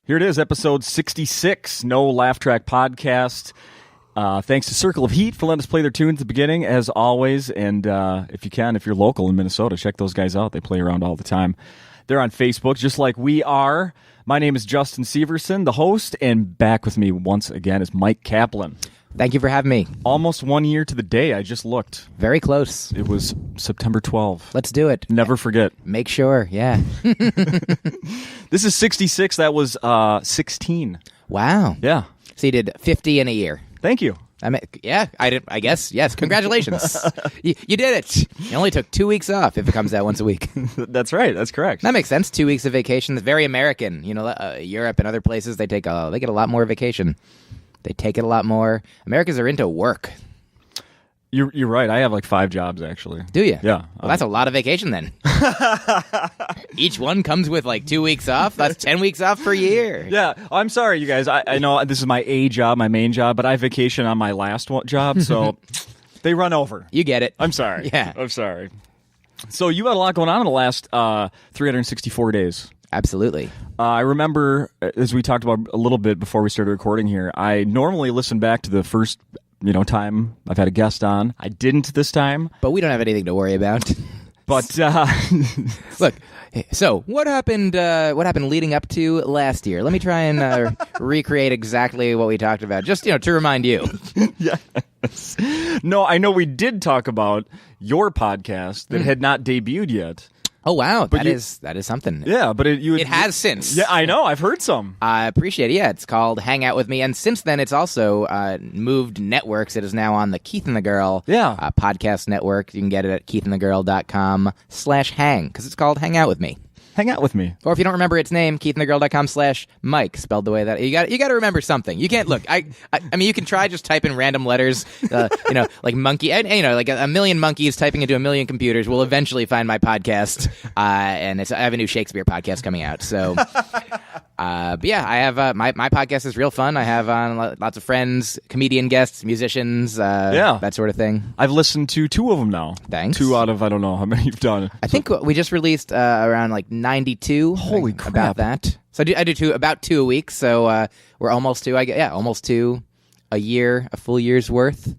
Here it is, episode 66, NoLaughTrack podcast. Thanks to Circle of Heat for letting us play their tunes at the beginning, as always. And if you're local in Minnesota, check those guys out. They play around all the time. They're on Facebook, just like we are. My name is Justin Severson, the host, and back with me once again is Myq Kaplan. Thank you for having me. Almost 1 year to the day. I just looked. Very close. It was September 12th. Let's do it. Never forget. Make sure, yeah. This is 66. That was 16. Wow. Yeah. So you did 50 in a year. Thank you. I mean, yeah, I did. I guess, yes. Congratulations. you did it. You only took 2 weeks off if it comes out once a week. That's right. That's correct. That makes sense. 2 weeks of vacation. It's very American. You know, Europe and other places, they get a lot more vacation. They take it a lot more. Americans are into work. You're right. I have like 5 jobs, actually. Do you? Yeah. Well, that's a lot of vacation then. Each one comes with like 2 weeks off. That's 10 weeks off per year. Yeah. I'm sorry, you guys. I know this is my job, my main job, but I vacation on my last job, so they run over. You get it. I'm sorry. Yeah. I'm sorry. So you had a lot going on in the last 364 days. Absolutely. I remember, as we talked about a little bit before we started recording here, I normally listen back to the first time I've had a guest on. I didn't this time. But we don't have anything to worry about. But look, so what happened leading up to last year? Let me try and recreate exactly what we talked about, just to remind you. Yes. No, I know we did talk about your podcast that had not debuted yet. Oh wow, but that is something. Yeah, but it has since. Yeah, I know. I've heard some. I appreciate it. Yeah, it's called Hang Out With Me, and since then it's also moved networks. It is now on the Keith and the Girl podcast network. You can get it at keithandthegirl.com/hang because it's called Hang Out With Me. Hang out with me. Or if you don't remember its name, keithandthegirl.com/Myq, spelled the way that you got to remember something. You can't look. I mean, you can try just type in random letters, like monkey, like a million monkeys typing into a million computers will eventually find my podcast. And I have a new Shakespeare podcast coming out. So, but yeah, I have my podcast is real fun. I have on lots of friends, comedian guests, musicians, that sort of thing. I've listened to 2 of them now. Thanks. 2 out of I don't know how many you've done. I think we just released around like 92. Holy crap. About that. So I do about 2 a week. So we're almost 2. Almost 2 a year, a full year's worth.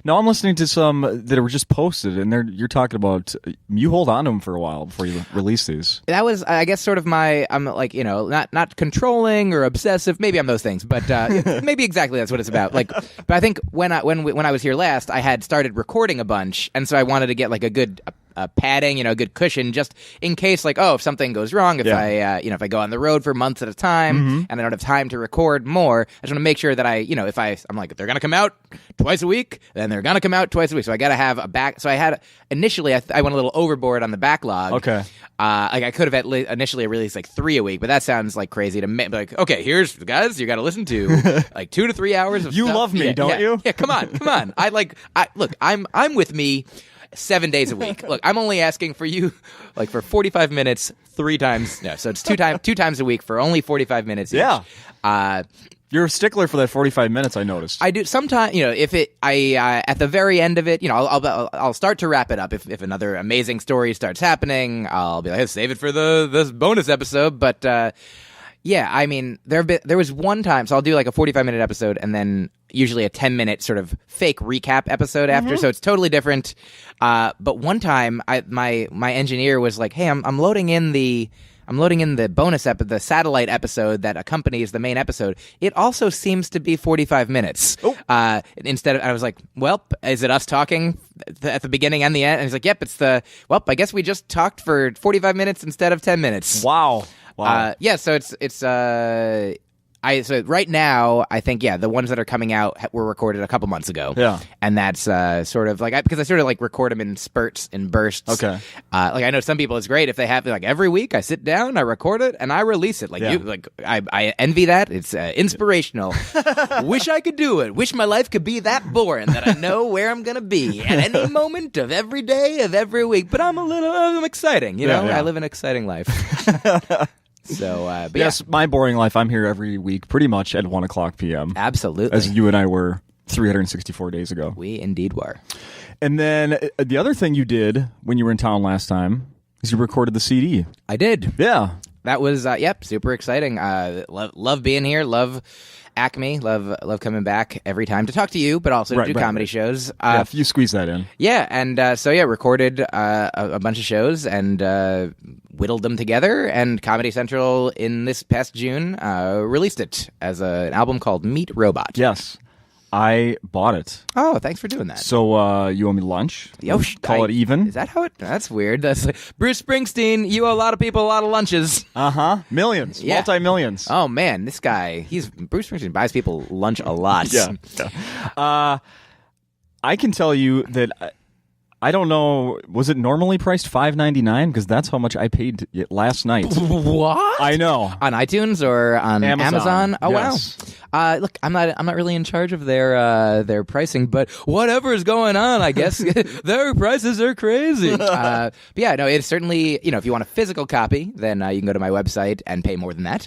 No, I'm listening to some that were just posted, and you're talking about you hold on to them for a while before you release these. That was, I guess, sort of I'm like, not controlling or obsessive. Maybe I'm those things, but maybe exactly that's what it's about. Like, but I think when I was here last, I had started recording a bunch, and so I wanted to get like a good padding, a good cushion, just in case, like, if something goes wrong, if I go on the road for months at a time and I don't have time to record more, I just want to make sure that I'm like, if they're gonna come out twice a week, then they're gonna come out twice a week. So I got to have a back. So I had initially, I went a little overboard on the backlog. Okay. Like I could have initially released like 3 a week, but that sounds like crazy to me. Like, okay, here's guys, you got to listen to like 2 to 3 hours of You stuff. love me, don't you? Yeah, come on. Look, I'm with me 7 days a week. Look, I'm only asking for you like for 45 minutes 3 times. No, so it's 2 times a week for only 45 minutes. Yeah. Each. You're a stickler for that 45 minutes, I noticed. I do sometimes, if at the very end of it, I'll start to wrap it up. If another amazing story starts happening, I'll be like, hey, save it for this bonus episode. But yeah, I mean, there was one time, so I'll do like a 45-minute episode and then usually a 10-minute sort of fake recap episode after, so it's totally different. But one time, my engineer was like, hey, I'm loading in the bonus the satellite episode that accompanies the main episode. It also seems to be 45 minutes. Instead of, I was like, well, is it us talking at the beginning and the end? And he's like, yep, I guess we just talked for 45 minutes instead of 10 minutes. Wow. Yeah, so so right now, I think, the ones that are coming out were recorded a couple months ago. Yeah. And that's sort of like, because I sort of like record them in spurts, in bursts. Okay. Like I know some people, it's great if they have like every week I sit down, I record it, and I release it. Like I envy that. It's inspirational. Wish I could do it. Wish my life could be that boring that I know where I'm going to be at any moment of every day of every week. But I'm exciting, Yeah. I live an exciting life. So, but yes, my boring life. I'm here every week, pretty much at 1:00 p.m. Absolutely, as you and I were 364 days ago. We indeed were. And then the other thing you did when you were in town last time is you recorded the CD. I did. Yeah. That was super exciting. Love being here. Love Acme. Love coming back every time to talk to you, but also to do comedy shows. If you squeeze that in. Yeah, and recorded a bunch of shows and whittled them together. And Comedy Central in this past June released it as an album called Meet Robot. Yes. I bought it. Oh, thanks for doing that. So you owe me lunch? Call it even? Is that how it... That's weird. That's like, Bruce Springsteen, you owe a lot of people a lot of lunches. Uh-huh. Millions. Yeah. Multi-millions. Oh, man. This guy, Bruce Springsteen buys people lunch a lot. Yeah. I can tell you that... I don't know. Was it normally priced $5.99? Because that's how much I paid last night. What? I know. On iTunes or on Amazon? Oh, yes. Wow. Look, I'm not really in charge of their pricing, but whatever is going on, I guess their prices are crazy. But yeah, no, it's certainly, if you want a physical copy, then you can go to my website and pay more than that.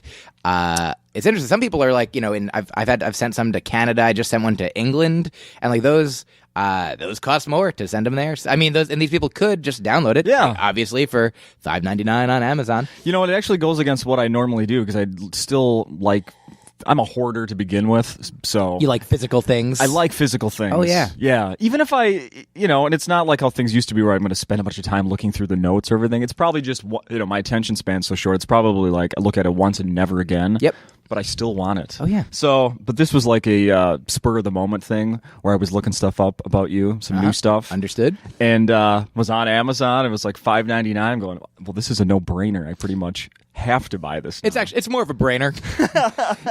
It's interesting. Some people are like, I've sent some to Canada. I just sent one to England, and like those cost more to send them there. I mean, these people could just download it. Yeah, obviously for $5.99 on Amazon. It actually goes against what I normally do because I still like. I'm a hoarder to begin with, so... You like physical things? I like physical things. Oh, yeah. Yeah. Even if I, and it's not like how things used to be where I'm going to spend a bunch of time looking through the notes or everything. It's probably just, my attention span's so short. It's probably like I look at it once and never again. Yep. But I still want it. Oh, yeah. So, but this was like a spur-of-the-moment thing where I was looking stuff up about you, some new stuff. Understood. And was on Amazon. It was like $5.99. I'm going, well, this is a no-brainer. I pretty much have to buy this now. It's more of a brainer.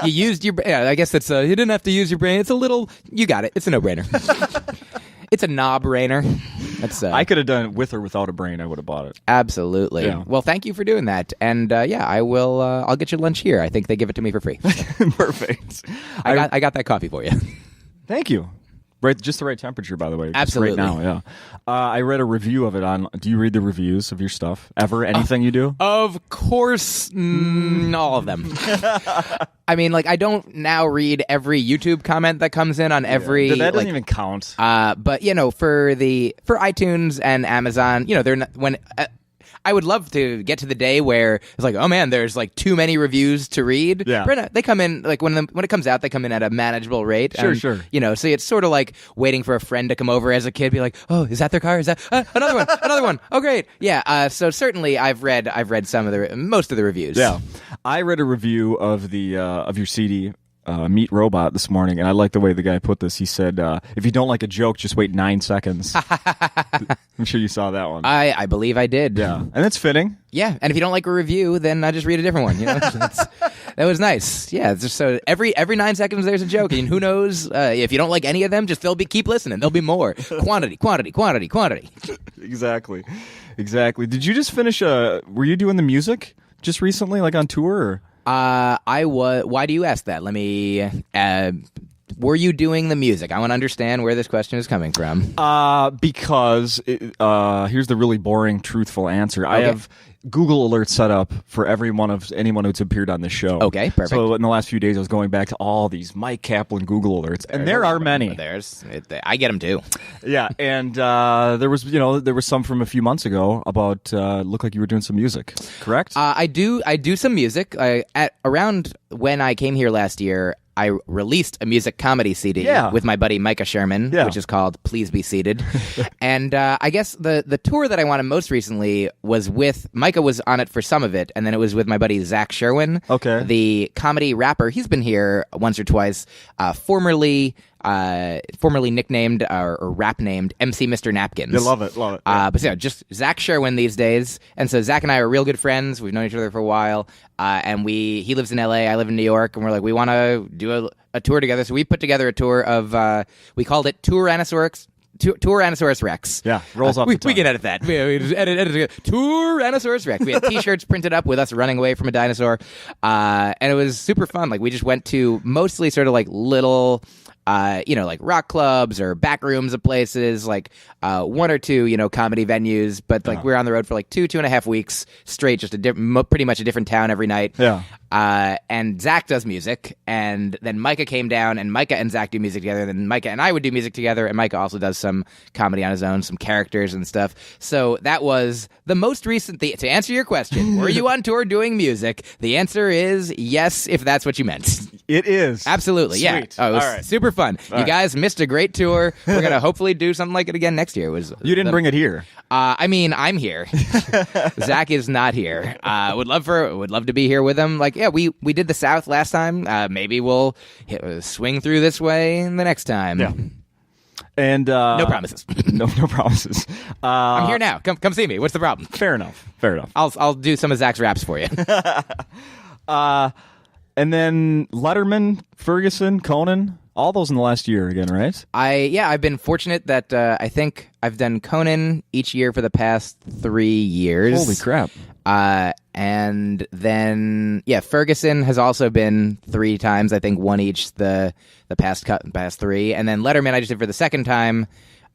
You used your... Yeah, I guess it's... you didn't have to use your brain. It's a little... You got it. It's a no-brainer. It's a knob-brainer. I could have done it with or without a brain. I would have bought it. Absolutely. Yeah. Well, thank you for doing that. And I will. I'll get you lunch here. I think they give it to me for free. Perfect. I got that coffee for you. Thank you. Right, just the right temperature, by the way. Absolutely. Right now, yeah. I read a review of it on... Do you read the reviews of your stuff? Ever? Anything you do? Of course, all of them. I mean, like, I don't now read every YouTube comment that comes in on every... Yeah. That doesn't even count. But, for iTunes and Amazon, they're not... When... I would love to get to the day where it's like, oh man, there's like too many reviews to read. Yeah. They come in like when it comes out, they come in at a manageable rate. Sure, and, sure. So it's sort of like waiting for a friend to come over as a kid, be like, oh, is that their car? Is that another one? Oh, great. Yeah. So certainly I've read some of most of the reviews. Yeah. I read a review of the of your CD. Meet Robot this morning, and I like the way the guy put this. He said, if you don't like a joke, just wait 9 seconds. I'm sure you saw that one. I believe I did. Yeah, and it's fitting. Yeah, and if you don't like a review, then I just read a different one. That was nice. Yeah, it's just so every 9 seconds there's a joke, and who knows if you don't like any of them, just keep listening. There'll be more. Quantity. Exactly. Did you just finish? Were you doing the music just recently, like on tour? Or? I was. Why do you ask that? Let me. Were you doing the music? I want to understand where this question is coming from. Because here's the really boring, truthful answer. Okay. I have Google alerts set up for anyone who's appeared on this show. Okay, perfect. So in the last few days, I was going back to all these Myq Kaplan Google alerts, and there are many. I get them too. Yeah, and there was some from a few months ago about looked like you were doing some music, correct? I do some music. Around when I came here last year, I released a music comedy CD with my buddy Micah Sherman, which is called Please Be Seated. And I guess the tour that I wanted most recently was with... Micah was on it for some of it, and then it was with my buddy Zach Sherwin, the comedy rapper. He's been here once or twice, formerly nicknamed or rap named MC Mr. Napkins. You love it. Yeah. But yeah, just Zach Sherwin these days. And so Zach and I are real good friends. We've known each other for a while. And he lives in LA, I live in New York, and we're like, we want to do a tour together. So we put together a tour of, we called it Tyrannosaurus Rex. Yeah, rolls off the tongue. We can edit that. We just edit Tyrannosaurus Rex. We had T-shirts printed up with us running away from a dinosaur, and it was super fun. Like we just went to mostly sort of like little like rock clubs or back rooms of places, like one or two, comedy venues. But like we're on the road for like 2.5 weeks straight, just pretty much a different town every night. Yeah. And Zach does music, and then Micah came down, and Micah and Zach do music together. Then Micah and I would do music together, and Micah also does some comedy on his own, some characters and stuff. So that was the most recent. To answer your question, were you on tour doing music? The answer is yes, if that's what you meant. It is. Absolutely, Sweet. yeah. Oh, it was All right. super fun. You guys missed a great tour. We're gonna hopefully do something like it again next year. You didn't bring it here. I'm here. Zach is not here. Would love to be here with him. Like, yeah, we did the South last time. Maybe we'll swing through this way the next time. Yeah. And no promises. no promises. I'm here now. Come see me. What's the problem? Fair enough. I'll do some of Zach's raps for you. And then Letterman, Ferguson, Conan, all those in the last year again, right? I've been fortunate that I think I've done Conan each year for the past 3 years. Holy crap. And then Ferguson has also been 3 times. I think one each the past 3, and then Letterman I just did for the second time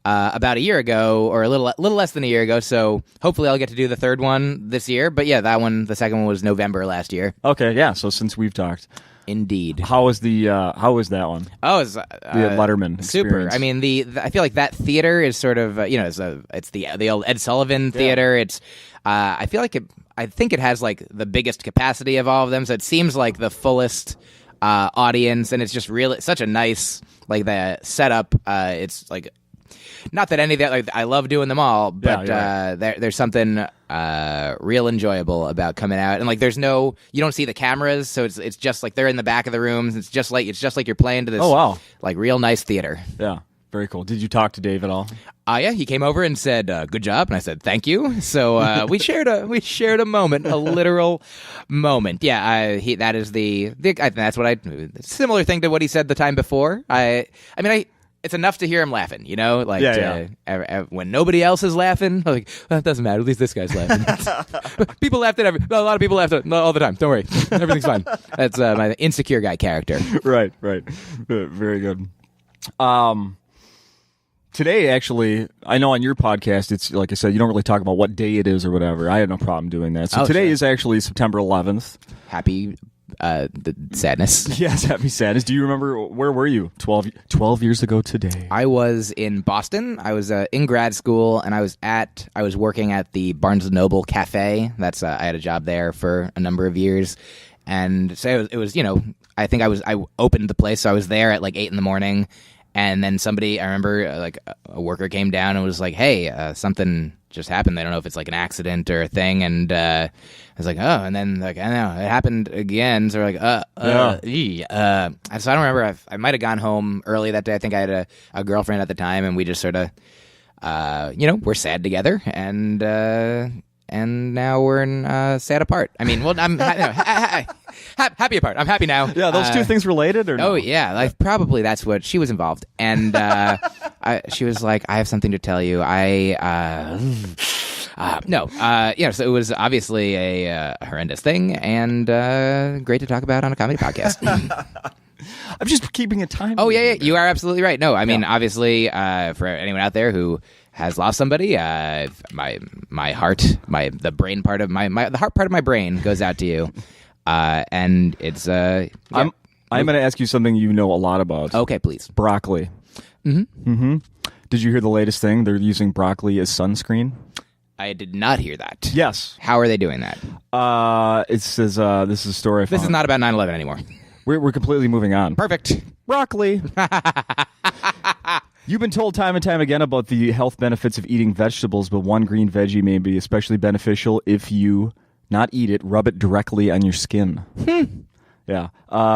about a year ago, or a little less than a year ago. So hopefully I'll get to do the third one this year. But yeah, the second one was November last year. Okay, yeah. So since we've talked, indeed. how was that one? Oh, it's the Letterman super. experience. I mean, I feel like that theater is sort of it's the old Ed Sullivan theater. Yeah. It's I feel like I think it has like the biggest capacity of all of them, so it seems like the fullest audience, and it's just really such a nice like the setup. It's like. Not that any of that, like, I love doing them all, but there's something real enjoyable about coming out, and like you don't see the cameras, so it's just like they're in the back of the rooms. It's just like you're playing to this like real nice theater. Yeah, very cool. Did you talk to Dave at all? Yeah, he came over and said, "Good job," and I said, "Thank you." So we shared a moment, a literal moment. Yeah, I think that's what similar thing to what he said the time before. It's enough to hear him laughing, like when nobody else is laughing, like, well, it doesn't matter. At least this guy's laughing. People laughed at a lot of people laughed at all the time. Don't worry, everything's fine. That's my insecure guy character. Right. Very good. Today, actually, I know on your podcast, it's like I said, you don't really talk about what day it is or whatever. I had no problem doing that. So today is actually September 11th. Happy. The sadness. Yes, happy sadness. Do you remember, where were you 12 years ago today? I was in Boston. I was in grad school, and I was working at the Barnes & Noble Cafe. That's I had a job there for a number of years. And so it was I think I opened the place, so I was there at like 8 a.m. And then I remember like a worker came down and was like, "Hey, something just happened. They don't know if it's like an accident or a thing." And I was like, "Oh," and then like, I know it happened again. So we're like, So I don't remember. I might have gone home early that day. I think I had a girlfriend at the time, and we just sort of, we're sad together, and now we're sad apart. I mean, well, I'm happy apart. I'm happy now. Yeah, those two things related, or no? Oh yeah, like probably that's what she was involved, and she was like, "I have something to tell you." So it was obviously a horrendous thing, and great to talk about on a comedy podcast. I'm just keeping a time. Oh yeah, you are absolutely right. No, I mean, obviously, for anyone out there who has lost somebody, my heart, the brain part of the heart part of my brain goes out to you, and it's. I'm going to ask you something you know a lot about. Okay, please. Broccoli. Mm-hmm. Did you hear the latest thing? They're using broccoli as sunscreen. I did not hear that. Yes. How are they doing that? It says this is a story. This is not about 9/11 anymore. We're completely moving on. Perfect. Broccoli. You've been told time and time again about the health benefits of eating vegetables, but one green veggie may be especially beneficial if you not eat it, rub it directly on your skin. Yeah.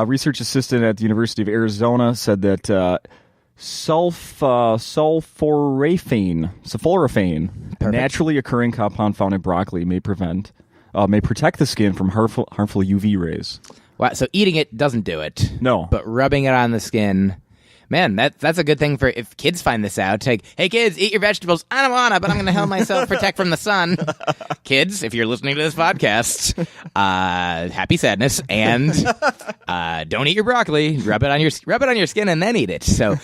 Research assistant at the University of Arizona said that sulforaphane, a naturally occurring compound found in broccoli, may protect the skin from harmful UV rays. Wow, so eating it doesn't do it. No. But rubbing it on the skin Man, that's a good thing for if kids find this out. Like, hey kids, eat your vegetables. I don't wanna, but I'm gonna help myself protect from the sun. Kids, if you're listening to this podcast, happy sadness, and don't eat your broccoli. Rub it on your skin and then eat it. So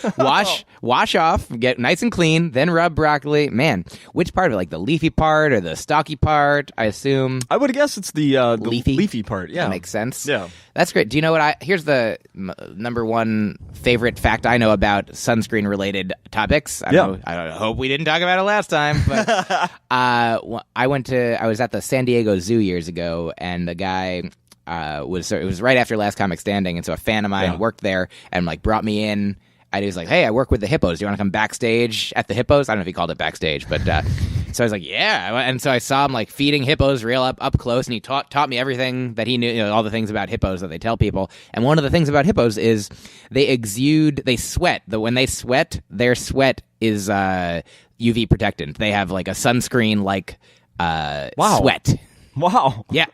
wash off, get nice and clean, then rub broccoli. Man, which part of it? Like the leafy part or the stalky part? I assume. I would guess it's the leafy part. Yeah, that makes sense. Yeah, that's great. Do you know what? Here's the number one favorite fact I know about sunscreen related topics. I hope we didn't talk about it last time, but I was at the San Diego Zoo years ago, and the guy it was right after Last Comic Standing, and so a fan of mine worked there and like brought me in. And he was like, hey, I work with the hippos. Do you want to come backstage at the hippos? I don't know if he called it backstage, but so I was like, yeah. And so I saw him like feeding hippos real up close, and he taught me everything that he knew, all the things about hippos that they tell people. And one of the things about hippos is they sweat. When they sweat, their sweat is UV protectant. They have like a sunscreen like sweat. Wow. Yeah.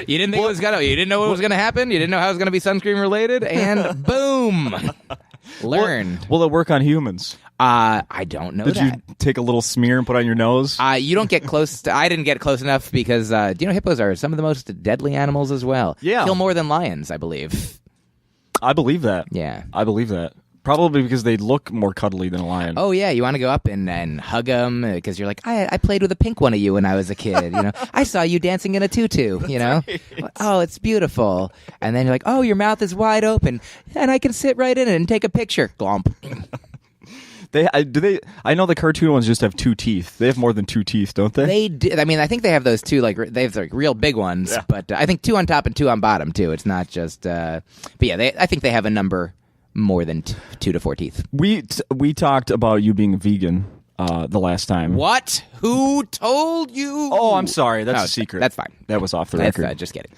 You didn't think you didn't know what was gonna happen? You didn't know how it was gonna be sunscreen related, and boom. Learned. Will it work on humans? I don't know. Did you take a little smear and put on your nose? You don't get close. I didn't get close enough because do you know hippos are some of the most deadly animals as well? Yeah, kill more than lions, I believe. I believe that. Yeah, I believe that. Probably because they look more cuddly than a lion. Oh yeah, you want to go up and hug them because you're like, I played with a pink one of you when I was a kid. I saw you dancing in a tutu. Right. Oh, it's beautiful. And then you're like, oh, your mouth is wide open, and I can sit right in it and take a picture. Glomp. I know the cartoon ones just have 2 teeth. They have more than 2 teeth, don't they? They do. I mean, I think they have those 2. Like they have like real big ones, but I think 2 on top and 2 on bottom too. It's not just. But yeah, I think they have a number. More than 2 to 4 teeth. We talked about you being a vegan the last time. What? Who told you? Oh, I'm sorry. That's a secret. That's fine. That was off the record. Just kidding.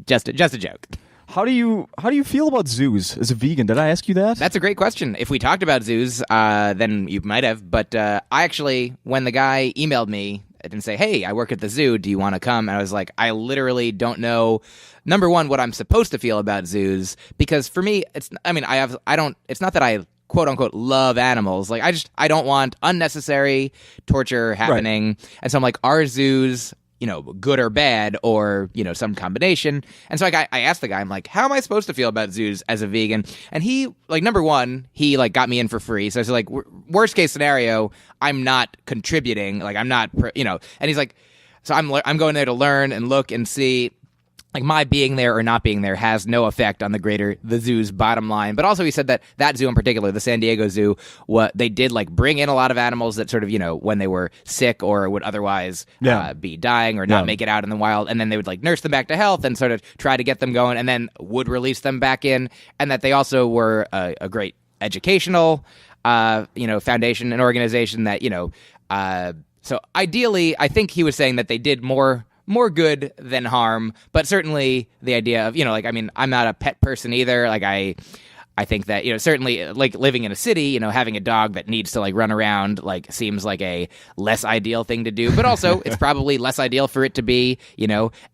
Just a joke. How do you feel about zoos as a vegan? Did I ask you that? That's a great question. If we talked about zoos, then you might have. But I actually, when the guy emailed me and say, "Hey, I work at the zoo. Do you want to come?" And I was like, I literally don't know. Number one, what I'm supposed to feel about zoos, because for me, it's not that I quote unquote love animals. Like I don't want unnecessary torture happening. Right. And so I'm like, are zoos, good or bad, or, some combination? And so I asked the guy, I'm like, how am I supposed to feel about zoos as a vegan? And he, like, number one, he like got me in for free. So I was like, worst case scenario, I'm not contributing. Like I'm not, and he's like, so I'm going there to learn and look and see. Like my being there or not being there has no effect on the zoo's bottom line. But also he said that zoo in particular, the San Diego Zoo, they did like bring in a lot of animals that sort of, when they were sick or would otherwise be dying or not make it out in the wild. And then they would like nurse them back to health and sort of try to get them going and then would release them back in. And that they also were a great educational, foundation and organization that, so ideally, I think he was saying that they did more good than harm, but certainly the idea of, I'm not a pet person either. Like I think that, certainly like living in a city, having a dog that needs to like run around like seems like a less ideal thing to do, but also it's probably less ideal for it to be,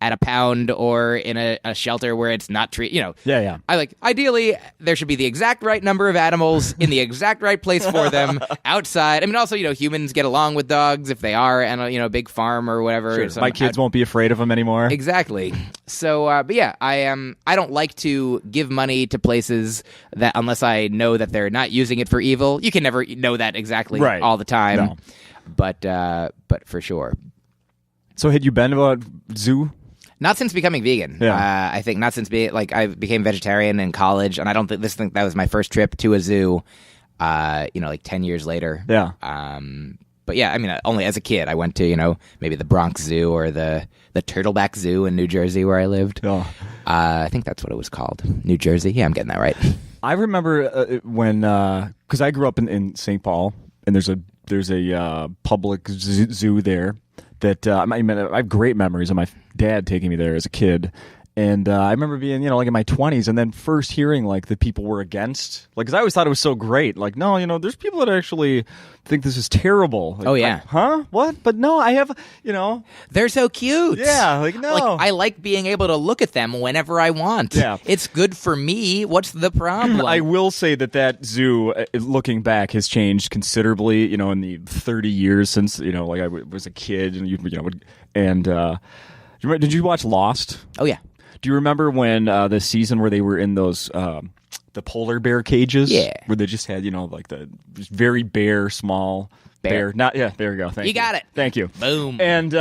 at a pound or in a shelter where it's not treated, Yeah. Ideally there should be the exact right number of animals in the exact right place for them outside. I mean, also, humans get along with dogs if they are in a big farm or whatever. Sure. My kids won't be afraid of them anymore. Exactly. So, but yeah, I don't like to give money to places that unless I know that they're not using it for evil. You can never know that exactly all the time. No. But for sure. So had you been to a zoo? Not since becoming vegan. Yeah. I think not since I became vegetarian in college, and I don't think that was my first trip to a zoo. 10 years later. Yeah. But yeah, I mean, only as a kid, I went to maybe the Bronx Zoo or the Turtleback Zoo in New Jersey where I lived. Oh. I think that's what it was called, New Jersey. Yeah, I'm getting that right. I remember when because I grew up in St. Paul, and there's a public zoo there that I have great memories of my dad taking me there as a kid. And I remember being, like in my 20s, and then first hearing like that people were against, like, because I always thought it was so great. Like, no, there's people that actually think this is terrible. Like, oh yeah, huh? What? But no, I have, they're so cute. Yeah, like no, like I like being able to look at them whenever I want. Yeah, it's good for me. What's the problem? I will say that zoo, looking back, has changed considerably. In the 30 years since like I was a kid, and did you watch Lost? Oh yeah. Do you remember when the season where they were in those the polar bear cages? Yeah. Where they just had like the just very bare, small bear. Not there we go. Thank you. You got it. Thank you. Boom. And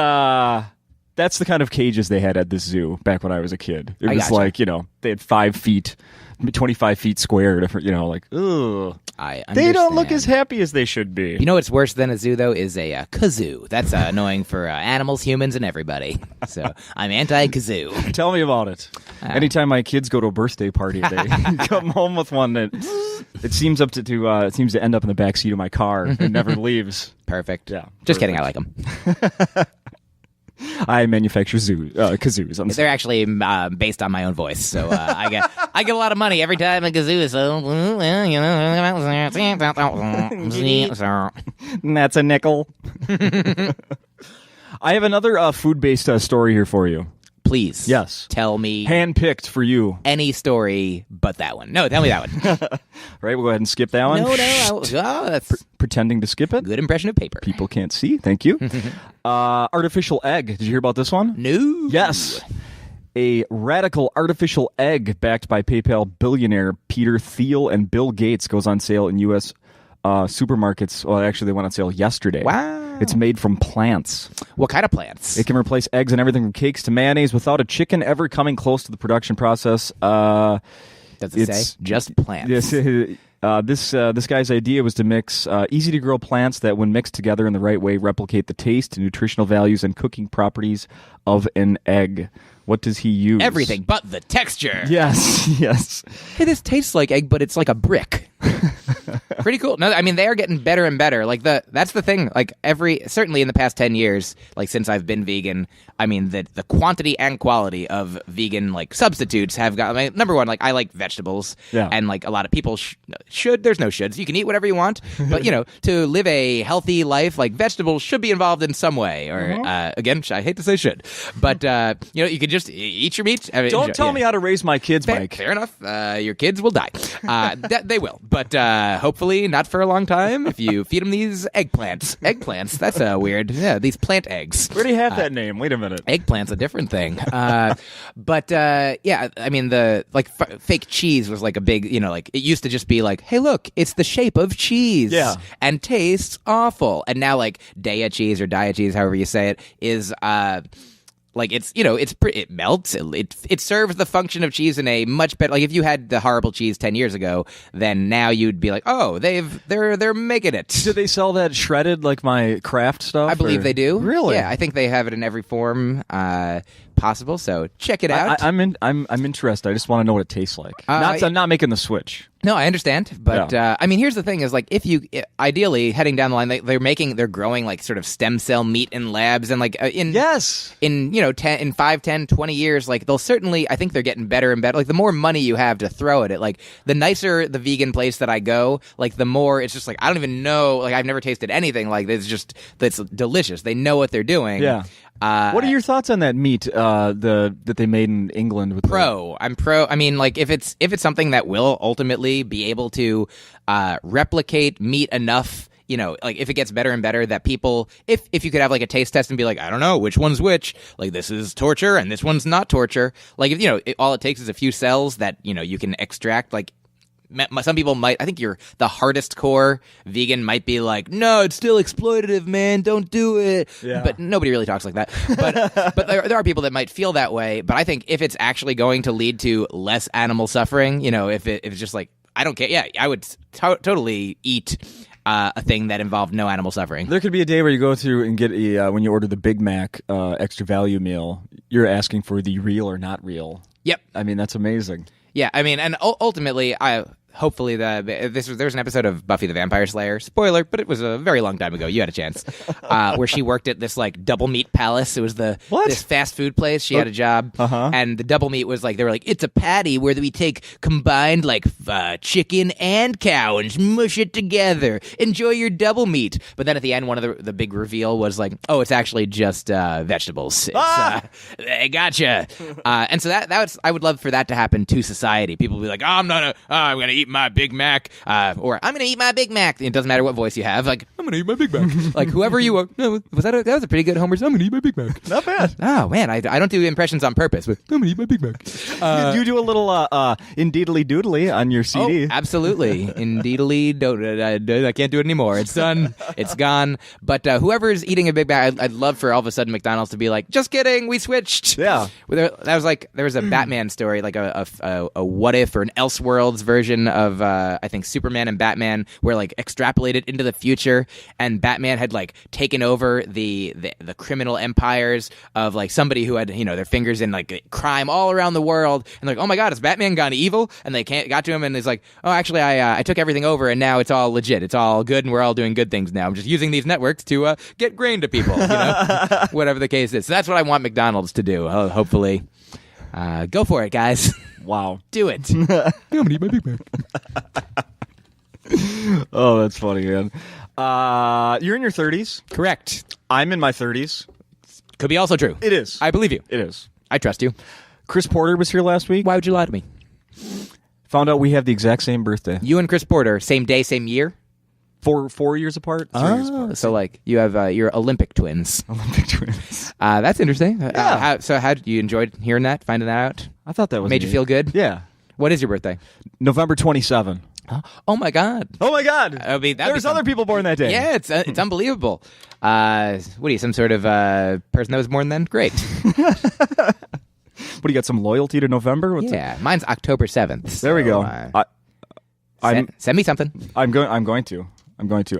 that's the kind of cages they had at this zoo back when I was a kid. It was gotcha. like they had 5 feet, 25 feet squared. Like ugh. I understand. They don't look as happy as they should be. You know what's worse than a zoo, though, is a kazoo. That's annoying for animals, humans, and everybody. So I'm anti-kazoo. Tell me about it. Anytime my kids go to a birthday party, they come home with one that it seems it seems to end up in the back seat of my car and never leaves. Perfect. Yeah. Just kidding. I like them. I manufacture kazoos. They're actually based on my own voice, so I get a lot of money every time a kazoo is so. That's a nickel. I have another food-based story here for you. Please, yes, tell me. Handpicked for you. Any story but that one. No, tell me that one. Right, we'll go ahead and skip that one. No, that's pretending to skip it. Good impression of paper. People can't see. Thank you. Artificial egg. Did you hear about this one? No. Yes. A radical artificial egg backed by PayPal billionaire Peter Thiel and Bill Gates goes on sale in U.S. Supermarkets. Well, actually, they went on sale yesterday. Wow. It's made from plants. What kind of plants? It can replace eggs and everything from cakes to mayonnaise without a chicken ever coming close to the production process. Does it say? Just plants. This guy's idea was to mix easy-to-grow plants that, when mixed together in the right way, replicate the taste, nutritional values, and cooking properties of an egg. What does he use? Everything but the texture. Yes. Hey, this tastes like egg, but it's like a brick. Pretty cool. No, I mean, they are getting better and better. Like that's the thing. Like certainly in the past 10 years, like since I've been vegan, I mean the quantity and quality of vegan like substitutes have got. I mean, number one, like I like vegetables, and like a lot of people should. There's no shoulds. You can eat whatever you want, but to live a healthy life, like vegetables should be involved in some way. Or again, I hate to say should, but you could just eat your meat. Don't tell me how to raise my kids, Mike. Fair enough. Your kids will die. They will, but hopefully not for a long time. If you feed them these eggplants, that's weird. Yeah, these plant eggs. Where do you have that name? Wait a minute. Eggplant's a different thing. But yeah, I mean the fake cheese was like a big. Like it used to just be like, hey, look, it's the shape of cheese. Yeah. And tastes awful. And now like Daya cheese or Daya cheese, however you say it, is. Like it melts. It serves the function of cheese in a much better. Like if you had the horrible cheese 10 years ago, then now you'd be like, oh, they're making it. Do they sell that shredded like my Kraft stuff? I believe they do. Really? Yeah, I think they have it in every form possible. So check it out. I'm interested. I just want to know what it tastes like. I'm not making the switch. No, I understand, but I mean, here's the thing: is like if you ideally heading down the line, they're growing like sort of stem cell meat in labs, and like in 5, 10, 20 years, like they'll certainly. I think they're getting better and better. Like the more money you have to throw at it, like the nicer the vegan place that I go, like the more it's just like I don't even know. Like I've never tasted anything like this. That's delicious. They know what they're doing. Yeah. What are your thoughts on that meat that they made in England? With I'm pro. I mean, like if it's something that will ultimately be able to replicate meat enough, like if it gets better and better, that people, if you could have like a taste test and be like, I don't know which one's which, like this is torture and this one's not torture. Like if all it takes is a few cells that you can extract, like. Some people might. I think the hardest core vegan might be like, no, it's still exploitative, man. Don't do it. Yeah. But nobody really talks like that. But there are people that might feel that way. But I think if it's actually going to lead to less animal suffering, if it's just like I don't care. Yeah, I would totally eat a thing that involved no animal suffering. There could be a day where you go through and get when you order the Big Mac extra value meal, you're asking for the real or not real. Yep. I mean, that's amazing. Yeah, I mean, and ultimately, hopefully there's an episode of Buffy the Vampire Slayer, spoiler, but it was a very long time ago. You had a chance, where she worked at this like double meat palace. It was this fast food place. She had a job, and the double meat was like, they were like, it's a patty where we take combined like chicken and cow and mush it together. Enjoy your double meat. But then at the end, one of the big reveal was like, oh, it's actually just vegetables. It's, gotcha. And so I would love for that to happen to society. People will be like, oh, I'm gonna eat my Big Mac, or I'm gonna eat my Big Mac. It doesn't matter what voice you have. Like, I'm gonna eat my Big Mac. Like, whoever you are. No, that was a pretty good Homer's. I'm gonna eat my Big Mac. Not bad. Oh man, I don't do impressions on purpose, but I'm gonna eat my Big Mac. You do a little indeedly doodly on your CD. Oh, absolutely. Indeedly. I can't do it anymore. It's done. It's gone. But whoever's eating a Big Mac, I'd love for all of a sudden McDonald's to be like, just kidding, we switched. Yeah. That was like, there was a Batman story, like a what if or an Elseworlds version of I think Superman and Batman, where like extrapolated into the future, and Batman had like taken over the criminal empires of like somebody who had their fingers in like crime all around the world, and like, oh my god, has Batman gone evil? And they got to him, and he's like, oh, actually I took everything over, and now it's all legit, it's all good, and we're all doing good things now. I'm just using these networks to get grain to people, whatever the case is. So that's what I want McDonald's to do. Hopefully, go for it, guys. Wow. Do it. I'm gonna eat my Big Mac. Oh, that's funny, man. You're in your 30s. Correct. I'm in my 30s. Could be also true. It is. I believe you. It is. I trust you. Chris Porter was here last week. Why would you lie to me? Found out we have the exact same birthday. You and Chris Porter, same day, same year? 4 years apart. 3 years apart. So like you have your Olympic twins. Olympic twins. That's interesting. Yeah. How you enjoyed hearing that, finding that out? I thought that was made neat. you feel good. Yeah. What is your birthday? November 27. Oh my god. Oh my god. There's other people born that day. Yeah, it's unbelievable. What are you, some sort of person that was born then? Great. What do you got? Some loyalty to November? Mine's October 7th. So, there we go. Send me something. I'm going to.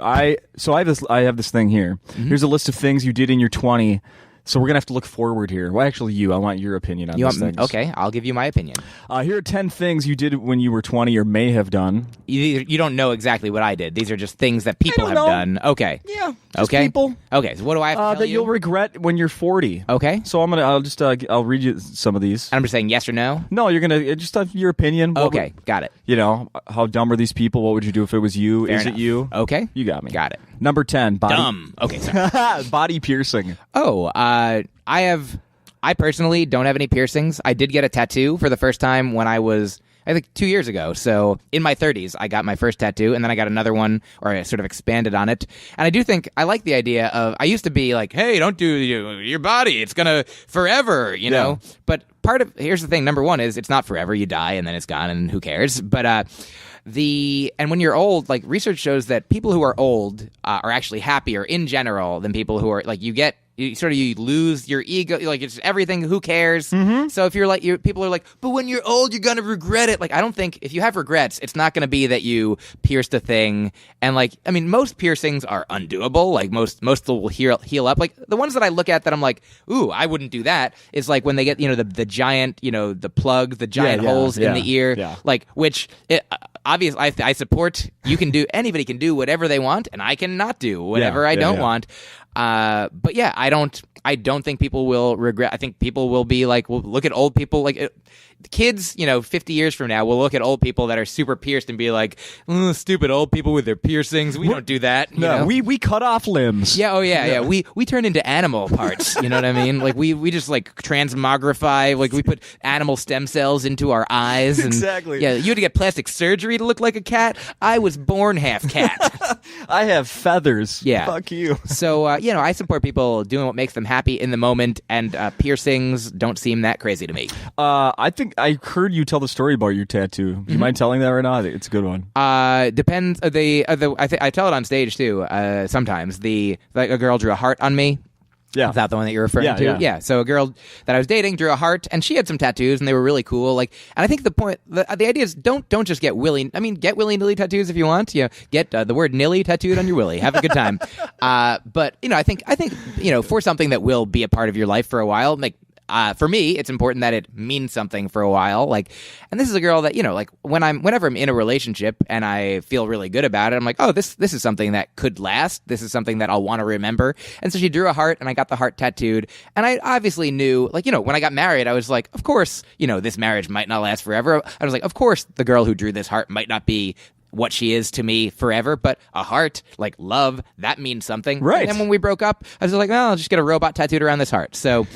I have this thing here. Mm-hmm. Here's a list of things you did in your 20. So we're gonna have to look forward here. Well, actually, I want your opinion on these things. Okay, I'll give you my opinion. Here are 10 things you did when you were 20 or may have done. You don't know exactly what I did. These are just things that people have done. Okay. Yeah. Okay. People. Okay. So what do I have to tell that you'll regret when you're 40? Okay. So I'll read you some of these. And I'm just saying yes or no. No, you're gonna just have your opinion. Okay. Got it. How dumb are these people? What would you do if it was you? Fair Is enough. it you? Okay. You got me. Got it. Number 10. Body. Dumb. Okay. Sorry. Body piercing. Oh. I personally don't have any piercings. I did get a tattoo for the first time when I was, I think, 2 years ago. So in my 30s, I got my first tattoo, and then I got another one, or I sort of expanded on it. And I do think I like the idea of, I used to be like, hey, don't do your body. It's going to forever, you know? But here's the thing. Number one is it's not forever. You die, and then it's gone, and who cares? But, and when you're old, like research shows that people who are old are actually happier in general than people who are, like, you lose your ego, like it's everything. Who cares? Mm-hmm. So if people are like, but when you're old, you're gonna regret it. Like, I don't think if you have regrets, it's not gonna be that you pierced a thing. And like, I mean, most piercings are undoable. Like most will heal up. Like the ones that I look at that I'm like, ooh, I wouldn't do that. Is like when they get the giant, the plug, the giant holes in the ear, like which. Obviously, I support. Anybody can do whatever they want, and I cannot do whatever I don't want. But yeah, I don't think people will regret. I think people will be like, well, look at old people. Like kids, 50 years from now, will look at old people that are super pierced and be like, oh, stupid old people with their piercings. We don't do that. No, we cut off limbs. Yeah. Oh yeah. We turn into animal parts. You know what I mean? Like we just like transmogrify. Like we put animal stem cells into our eyes. And, exactly. Yeah. You had to get plastic surgery to look like a cat. I was born half cat. I have feathers. Yeah. Fuck you. So I support people doing what makes them happy in the moment, and piercings don't seem that crazy to me. I think I heard you tell the story about your tattoo. Do you mind telling that right now? I think it's a good one. Depends. I tell it on stage too. Sometimes a girl drew a heart on me. Yeah. Is that the one that you're referring to? Yeah. So a girl that I was dating drew a heart, and she had some tattoos, and they were really cool. Like, and I think the idea is don't just get get willy-nilly tattoos if you want. Get the word nilly tattooed on your willy. Have a good time. But I think for something that will be a part of your life for a while, like for me, it's important that it means something for a while. Like, and this is a girl that, like whenever I'm in a relationship and I feel really good about it, I'm like, oh, this is something that could last. This is something that I'll want to remember. And so she drew a heart, and I got the heart tattooed. And I obviously knew, like, when I got married, I was like, of course, this marriage might not last forever. I was like, of course, the girl who drew this heart might not be what she is to me forever, but a heart, like love, that means something. Right. And then when we broke up, I was like, well, I'll just get a robot tattooed around this heart. So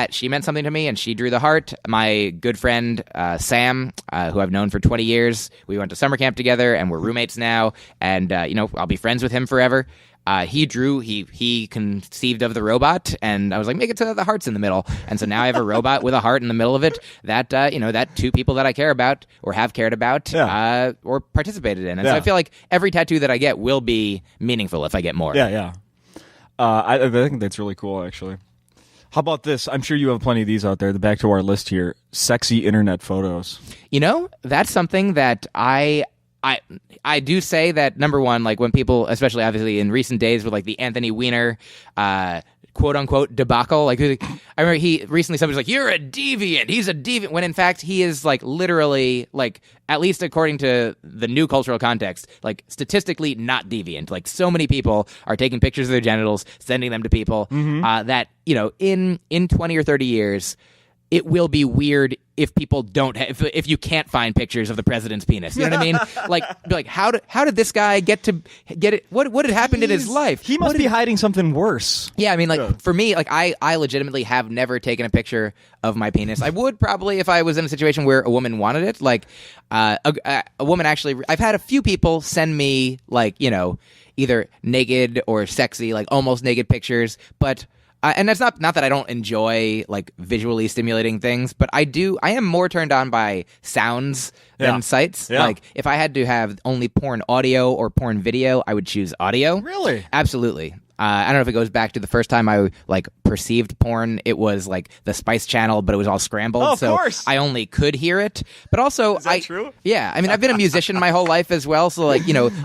she meant something to me, and she drew the heart. My good friend, Sam, who I've known for 20 years, we went to summer camp together, and we're roommates now, and, I'll be friends with him forever. He conceived of the robot, and I was like, make it so that the heart's in the middle. And so now I have a robot with a heart in the middle of it that, that two people that I care about or have cared about or participated in. And so I feel like every tattoo that I get will be meaningful if I get more. Yeah. I think that's really cool, actually. How about this? I'm sure you have plenty of these out there. The back to our list here. Sexy internet photos. That's something that I do say that, number one, like when people, especially obviously in recent days with like the Anthony Weiner quote unquote debacle, like I remember somebody was like, you're a deviant, he's a deviant, when in fact he is like literally, like, at least according to the new cultural context, like statistically not deviant. Like so many people are taking pictures of their genitals, sending them to people that, in 20 or 30 years, it will be weird if people don't if you can't find pictures of the president's penis. You know what I mean? Like how did this guy get it? What had happened in his life? He must be hiding something worse. Yeah, I mean, like for me, like I legitimately have never taken a picture of my penis. I would probably if I was in a situation where a woman wanted it. Like a woman actually. I've had a few people send me like either naked or sexy, like almost naked pictures, but. And that's not that I don't enjoy like visually stimulating things, but I am more turned on by sounds than sights. Yeah. Like if I had to have only porn audio or porn video, I would choose audio. Really? Absolutely. I don't know if it goes back to the first time I like perceived porn. It was like the Spice Channel, but it was all scrambled. Oh, of so course. I only could hear it. But also, is that true? Yeah, I mean, I've been a musician my whole life as well. So like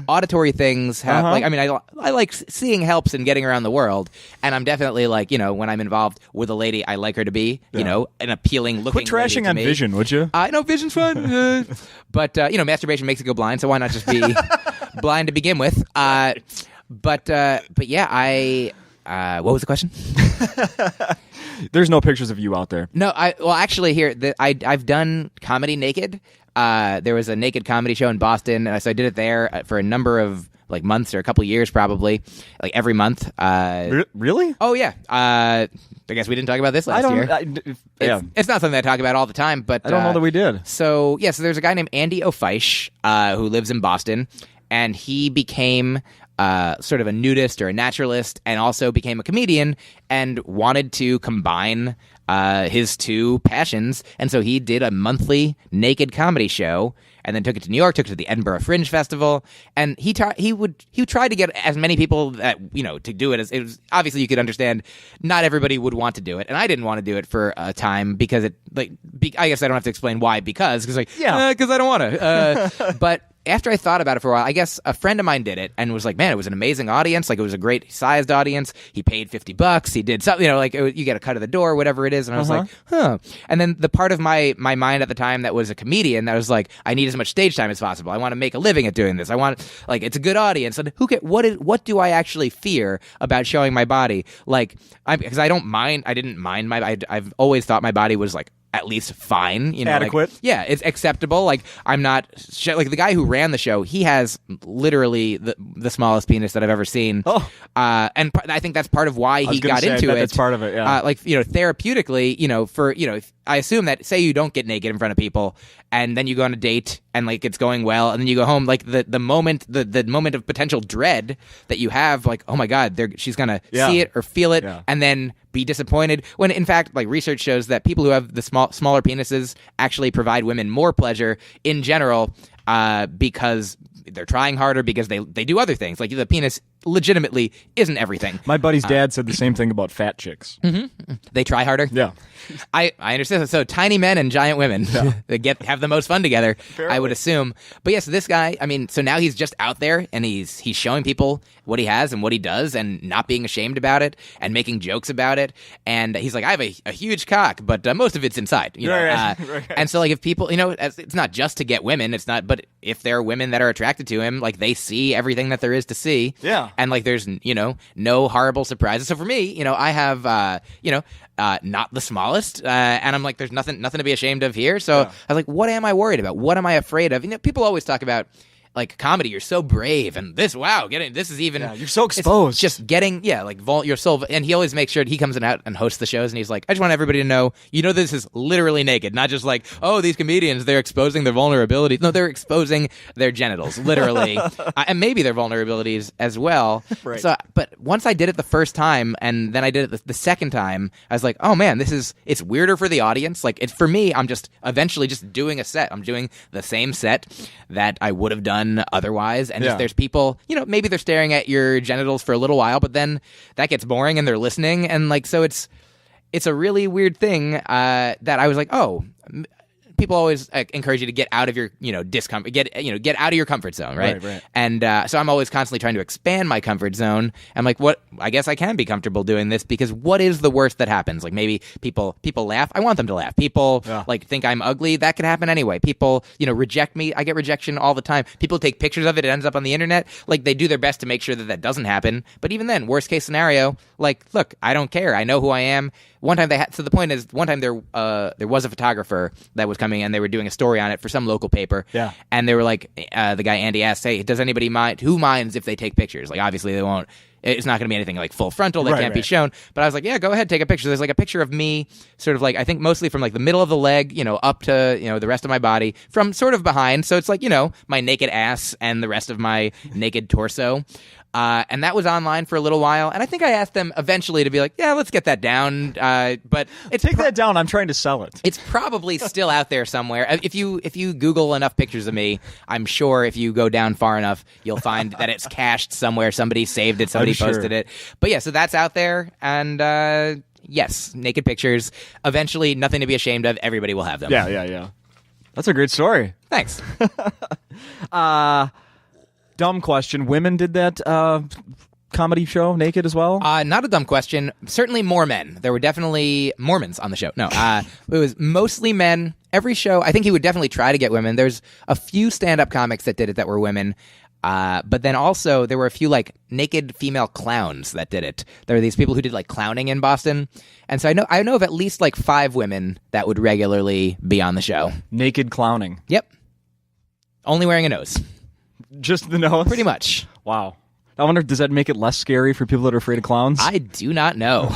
auditory things have like I mean, I like seeing helps in getting around the world, and I'm definitely like when I'm involved with a lady, I like her to be an appealing looking. Quit trashing lady to on me. Vision, would you? I know Vision's fun, but masturbation makes it go blind. So why not just be blind to begin with? But yeah, what was the question? There's no pictures of you out there. No, actually, here I've done comedy naked. There was a naked comedy show in Boston, and so I did it there for a number of like months or a couple of years, probably, like every month. Really? Oh yeah. I guess we didn't talk about this last year. It's not something I talk about all the time, but I don't know that we did. So there's a guy named Andy O'Feish who lives in Boston, and he became sort of a nudist or a naturalist, and also became a comedian and wanted to combine his two passions. And so he did a monthly naked comedy show, and then took it to New York, took it to the Edinburgh Fringe Festival, and he tried to get as many people that to do it as it was. Obviously, you could understand not everybody would want to do it, and I didn't want to do it for a time because it I guess I don't have to explain why because I don't want to. But after I thought about it for a while, I guess a friend of mine did it and was like, man, it was an amazing audience. Like, it was a great sized audience. He paid $50. He did something, you get a cut of the door, whatever it is. And I was like, huh. And then the part of my mind at the time that was a comedian that was like, I need as much stage time as possible. I want to make a living at doing this. I want, it's a good audience. And what do I actually fear about showing my body? Because I didn't mind I've always thought my body was at least fine, adequate. It's acceptable. I'm not the guy who ran the show. He has literally the smallest penis that I've ever seen. Oh, and I think that's part of why he got into it. That's part of it. Yeah, therapeutically, I assume that say you don't get naked in front of people, and then you go on a date and it's going well, and then you go home, the moment of potential dread that you have, oh my god, she's gonna see it or feel it, and then be disappointed. When in fact, research shows that people who have the smaller penises actually provide women more pleasure in general, because they're trying harder, because they do other things. The penis legitimately isn't everything. My buddy's dad said the same thing about fat chicks. They try harder. Yeah. I understand. So tiny men and giant women they have the most fun together, I would assume. But yes, this guy, I mean, so now he's just out there and he's showing people what he has and what he does and not being ashamed about it and making jokes about it. And he's like, I have a huge cock, but most of it's inside. You know? Right. And so like if people, you know, it's not just to get women, it's not, but if there are women that are attracted to him, like they see everything that there is to see. Yeah. And like there's, you know, no horrible surprises. So for me, you know, I have, not the smallest, and I'm like, there's nothing to be ashamed of here. So I was like, what am I worried about? What am I afraid of? You know, people always talk about like comedy. You're so brave, and this is even. Yeah, you're so exposed. Just getting your soul. And he always makes sure he comes out and hosts the shows, and he's like, I just want everybody to know, this is literally naked, not just like, oh, these comedians, they're exposing their vulnerabilities. No, they're exposing their genitals, literally, and maybe their vulnerabilities as well. Right. So, but once I did it the first time, and then I did it the second time, I was like, oh man, it's weirder for the audience. Like, it's for me, I'm just eventually just doing a set. I'm doing the same set that I would have done otherwise, and just there's people, maybe they're staring at your genitals for a little while, but then that gets boring and they're listening, and like, so it's a really weird thing that I was like, oh, people always encourage you to get out of your discomfort, get out of your comfort zone, right? And so I'm always constantly trying to expand my comfort zone. I'm like, what? I guess I can be comfortable doing this, because what is the worst that happens? Like, maybe people laugh. I want them to laugh. People like think I'm ugly. That could happen anyway. People reject me. I get rejection all the time. People take pictures of it. It ends up on the internet. Like, they do their best to make sure that doesn't happen. But even then, worst case scenario, like, look, I don't care. I know who I am. One time there was a photographer that was coming, and they were doing a story on it for some local paper. Yeah. And they were like, the guy Andy asked, hey, does anybody mind? Who minds if they take pictures? Like, obviously they won't. It's not going to be anything like full frontal that can't be shown. But I was like, yeah, go ahead, take a picture. There's like a picture of me, sort of like, I think mostly from like the middle of the leg, up to the rest of my body, from sort of behind. So it's like my naked ass and the rest of my naked torso. And that was online for a little while, and I think I asked them eventually to be like, yeah, let's get that down. But take that down. I'm trying to sell it. It's probably still out there somewhere. If you Google enough pictures of me, I'm sure if you go down far enough, you'll find that it's cached somewhere. Somebody saved it. Somebody posted it. But yeah, so that's out there, and yes, naked pictures. Eventually, nothing to be ashamed of. Everybody will have them. Yeah. That's a great story. Thanks. Dumb question. Women did that comedy show naked as well? Not a dumb question. Certainly more men. There were definitely Mormons on the show. No, it was mostly men. Every show, I think he would definitely try to get women. There's a few stand-up comics that did it that were women. But then also there were a few like naked female clowns that did it. There were these people who did like clowning in Boston. And so I know of at least like 5 women that would regularly be on the show. Naked clowning. Yep. Only wearing a nose. Just the nose? Pretty much. Wow. I wonder, does that make it less scary for people that are afraid of clowns? I do not know.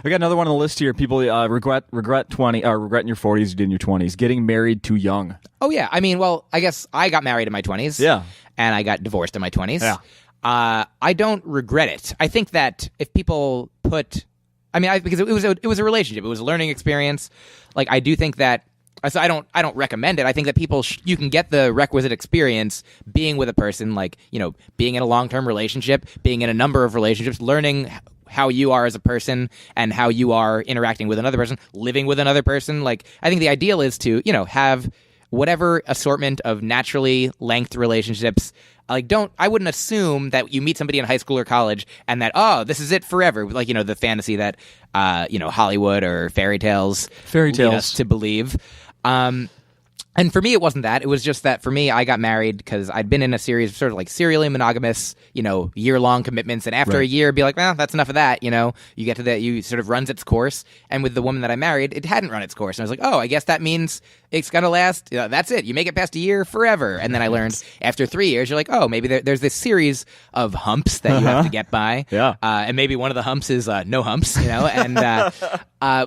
We got another one on the list here. People regret in your 40s, you did in your 20s. Getting married too young. Oh, yeah. I mean, well, I guess I got married in my 20s. Yeah. And I got divorced in my 20s. Yeah. I don't regret it. I think that if people because it was a relationship. It was a learning experience. Like, I do think that. So I don't recommend it. I think that people you can get the requisite experience being with a person, like, being in a long-term relationship, being in a number of relationships, learning how you are as a person and how you are interacting with another person, living with another person. Like, I think the ideal is to, have whatever assortment of naturally length relationships. Like, I wouldn't assume that you meet somebody in high school or college and that, oh, this is it forever. Like, the fantasy that, Hollywood or fairy tales lead us to believe. And for me, it wasn't that. It was just that for me, I got married because I'd been in a series of sort of like serially monogamous, year-long commitments. And after a year, be like, well, that's enough of that. You get to that, you sort of runs its course. And with the woman that I married, it hadn't run its course. And I was like, oh, I guess that means it's going to last. That's it. You make it past a year forever. And then I learned after 3 years, you're like, oh, maybe there's this series of humps that you have to get by. Yeah. And maybe one of the humps is no humps, and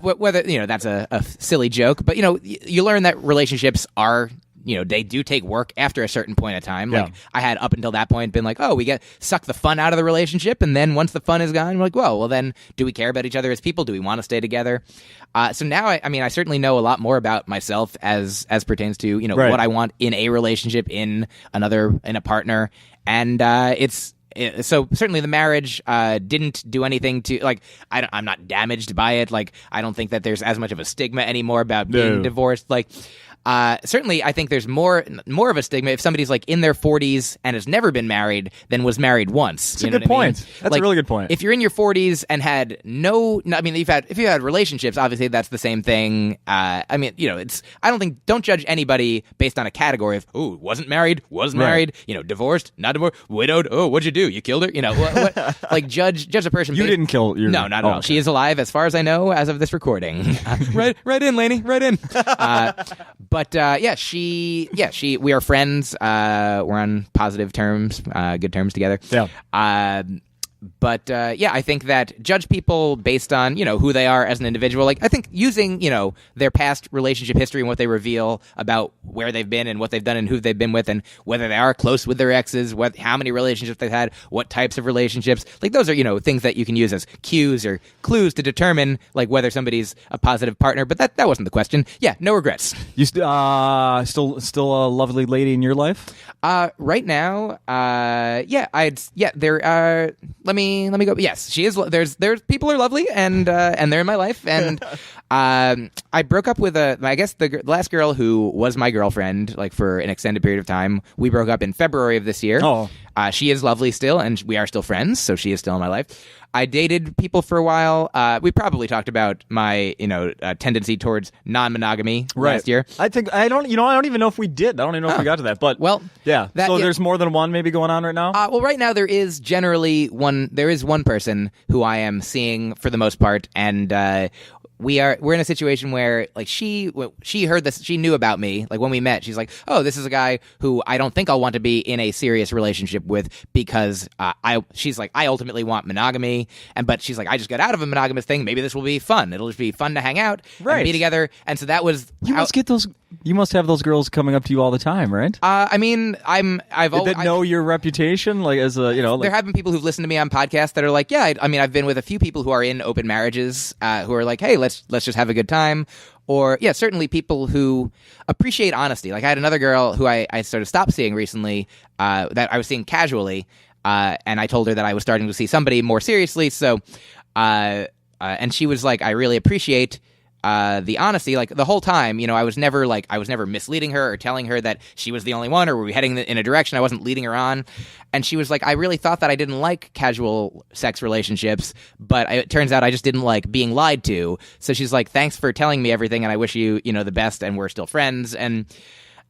whether, that's a silly joke. But, you learn that relationships are they do take work after a certain point of time. Yeah. Like I had up until that point been like, oh, we suck the fun out of the relationship, and then once the fun is gone, we're like, well, then do we care about each other as people? Do we want to stay together? So now, I certainly know a lot more about myself as pertains to what I want in a relationship, in a partner, and so certainly the marriage didn't do anything to, like, I'm not damaged by it. Like, I don't think that there's as much of a stigma anymore about being divorced. Like, certainly I think there's more of a stigma if somebody's like in their 40s and has never been married than was married once. That's a good point. That's a really good point. If you're in your 40s and had if you had relationships, obviously that's the same thing. Don't judge anybody based on a category of, oh, wasn't married, was married, divorced, not divorced, widowed. Oh, what'd you do? You killed her? What like judge a person. You didn't kill your... No, not at all. Okay. She is alive as far as I know as of this recording. right in, Lainey, right in. But we are friends. We're on positive terms, good terms together. Yeah. But I think that judge people based on who they are as an individual. Like I think using their past relationship history and what they reveal about where they've been and what they've done and who they've been with and whether they are close with their exes, how many relationships they've had, what types of relationships. Like those are things that you can use as cues or clues to determine like whether somebody's a positive partner. But that wasn't the question. Yeah, no regrets. You still a lovely lady in your life? Right now, there are. Let me go. Yes, she is. There's people are lovely and they're in my life. And I broke up with the last girl who was my girlfriend like for an extended period of time. We broke up in February of this year. Oh. She is lovely still, and we are still friends, so she is still in my life. I dated people for a while. We probably talked about my, tendency towards non-monogamy last year. I don't even know if we did. I don't even know if we got to that. But yeah. There's more than one maybe going on right now. Right now there is generally one. There is one person who I am seeing for the most part, and we're in a situation where like she heard this, she knew about me. Like when we met, she's like, oh, this is a guy who I don't think I'll want to be in a serious relationship with because she's like, I ultimately want monogamy. But she's like, I just got out of a monogamous thing. Maybe this will be fun. It'll just be fun to hang out and be together. And so that was you must have those girls coming up to you all the time, right? I've know your reputation, like as a like... There have been people who've listened to me on podcasts that are like, yeah, I've been with a few people who are in open marriages who are like, hey, let's just have a good time. Or certainly people who appreciate honesty. Like I had another girl who I sort of stopped seeing recently that I was seeing casually, and I told her that I was starting to see somebody more seriously. So, and she was like, I really appreciate the honesty. Like the whole time, I was never misleading her or telling her that she was the only one or were we heading in a direction. I wasn't leading her on. And she was like, I really thought that I didn't like casual sex relationships, but it turns out I just didn't like being lied to. So she's like, thanks for telling me everything, and I wish you, the best, and we're still friends. And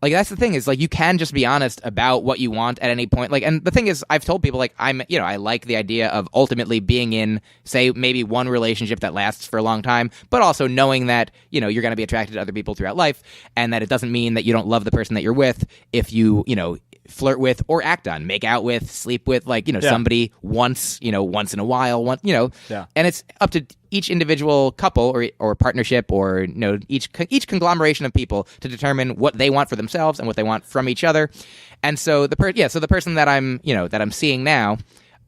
like that's the thing is like you can just be honest about what you want at any point. Like, and the thing is, I've told people like I like the idea of ultimately being in, say, maybe one relationship that lasts for a long time, but also knowing that you're going to be attracted to other people throughout life, and that it doesn't mean that you don't love the person that you're with if you flirt with or act on, make out with, sleep with, like somebody once in a while, and it's up to each individual couple or partnership or each conglomeration of people to determine what they want for themselves and what they want from each other. And so the person that I'm seeing now,